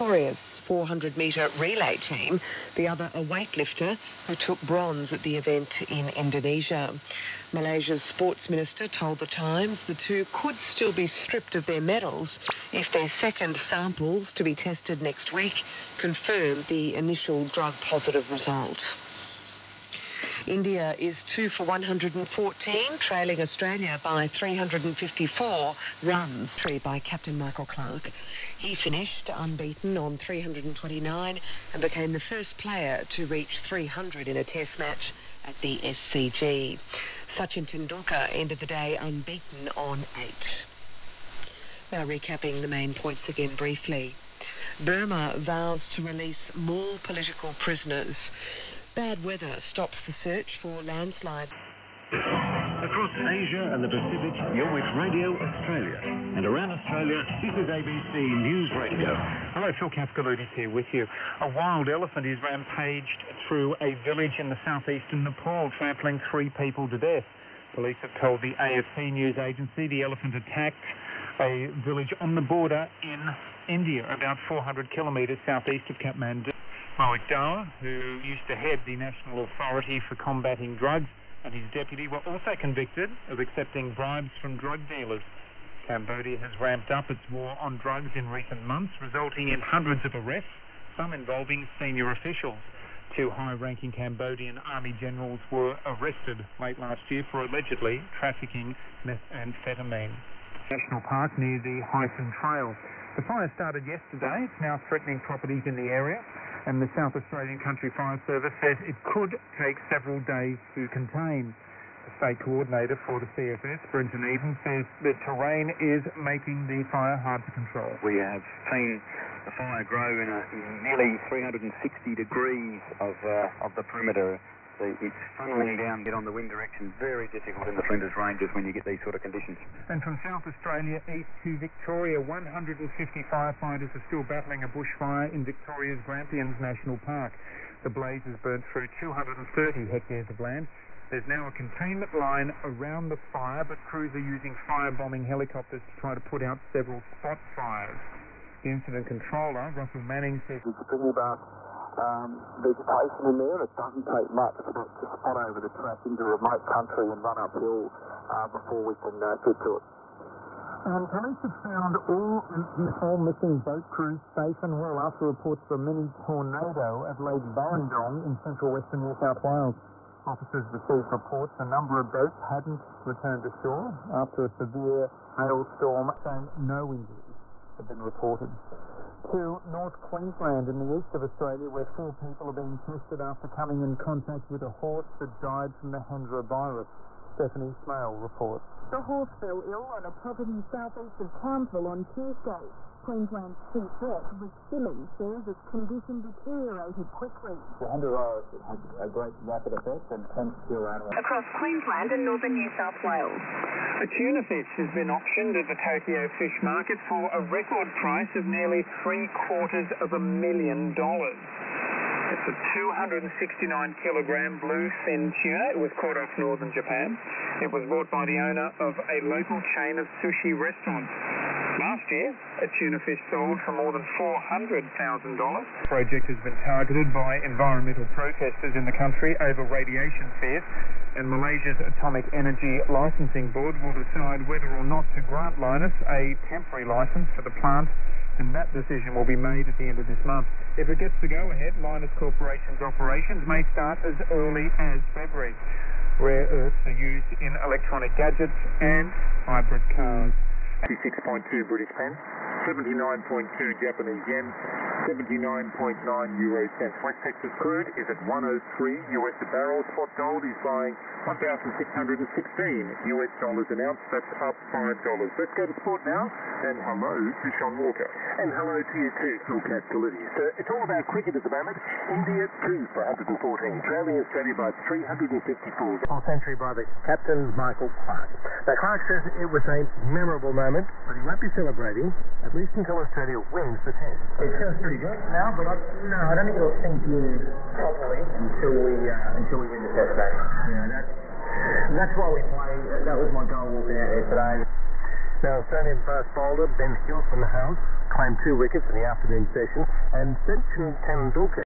victorious 400-metre relay team, the other a weightlifter who took bronze at the event in Indonesia. Malaysia's sports minister told The Times the two could still be stripped of their medals if their second samples, to be tested next week, confirm the initial drug-positive result. India is 2 for 114, trailing Australia by 354 runs. Three by captain Michael Clarke. He finished unbeaten on 329 and became the first player to reach 300 in a test match at the SCG. Sachin Tendulkar ended the day unbeaten on 8. Now recapping the main points again briefly. Burma vows to release more political prisoners. Bad weather stops the search for landslides. Across Asia and the Pacific, you're with Radio Australia. And around Australia, this is ABC News Radio. Hello, Phil Castellucci here with you. A wild elephant is rampaged through a village in the southeastern Nepal, trampling 3 people to death. Police have told the AFP news agency the elephant attacked a village on the border in India, about 400 kilometres southeast of Kathmandu. Mohit Dawa, who used to head the National Authority for Combating Drugs, and his deputy were also convicted of accepting bribes from drug dealers. Cambodia has ramped up its war on drugs in recent months, resulting in hundreds of arrests, some involving senior officials. 2 high-ranking Cambodian army generals were arrested late last year for allegedly trafficking methamphetamine. National Park near the Hyson Trail. The fire started yesterday. It's now threatening properties in the area, and the South Australian Country Fire Service says it could take several days to contain. The state coordinator for the CFS, Brenton Eden, says the terrain is making the fire hard to control. We have seen the fire grow in nearly 360 degrees of the perimeter. It's funneling down, get on the wind direction, very difficult in the Flinders Ranges when you get these sort of conditions. And from South Australia east to Victoria, 150 firefighters are still battling a bushfire in Victoria's Grampians National Park. The blaze has burnt through 230 hectares of land. There's now a containment line around the fire, but crews are using firebombing helicopters to try to put out several spot fires. The incident controller, Russell Manning, says it's pretty about vegetation in there. It doesn't take much to spot over the track into remote country and run uphill before we can get to it. And police have found all missing boat crews safe and well after reports of a mini tornado at Lake Barrendong in central western New South Wales. Officers received reports a number of boats hadn't returned to shore after a severe hailstorm, saying no injuries have been reported. To North Queensland in the east of Australia, where 4 people are being tested after coming in contact with a horse that died from the Hendra virus. Stephanie Smale reports. The horse fell ill on a property southeast of Townsville on Tuesday. Queensland's chief vet, Rick Simmons, says its condition deteriorated quickly. The Hendra virus has a great rapid effect and tends to kill animals. Across Queensland and northern New South Wales. a tuna fish has been auctioned at the Tokyo Fish Market for a record price of nearly $750,000. It's a 269-kilogram bluefin tuna. It was caught off northern Japan. It was bought by the owner of a local chain of sushi restaurants. Last year, a tuna fish sold for more than $400,000. The project has been targeted by environmental protesters in the country over radiation fears, and Malaysia's Atomic Energy Licensing Board will decide whether or not to grant Linus a temporary license for the plant, and that decision will be made at the end of this month. If it gets the go-ahead, Linus Corporation's operations may start as early as February. Rare earths are used in electronic gadgets and hybrid cars. 66.2 British pence, 79.2 Japanese yen, 79.9 euro cents. West Texas crude is at 103 US a barrel. Spot gold is buying $1,616 US dollars an ounce. That's up $5. Let's go to sport now. And hello to Sean Walker. And hello to you too, Phil Castellucci. So it's all about cricket at the moment. India 2 for 114, trailing Australia by 354. Full century by the captain, Michael Clarke. Now, Clarke says it was a memorable moment, but he won't be celebrating, at least until Australia wins the test. It feels pretty good now, but I don't think it'll sink in properly until we win the test game. Yeah, that's why we play. That was my goal walking out here today. Now, Australian fast bowler Ben Hill from the house claimed 2 wickets in the afternoon session, and Sachin Tendulkar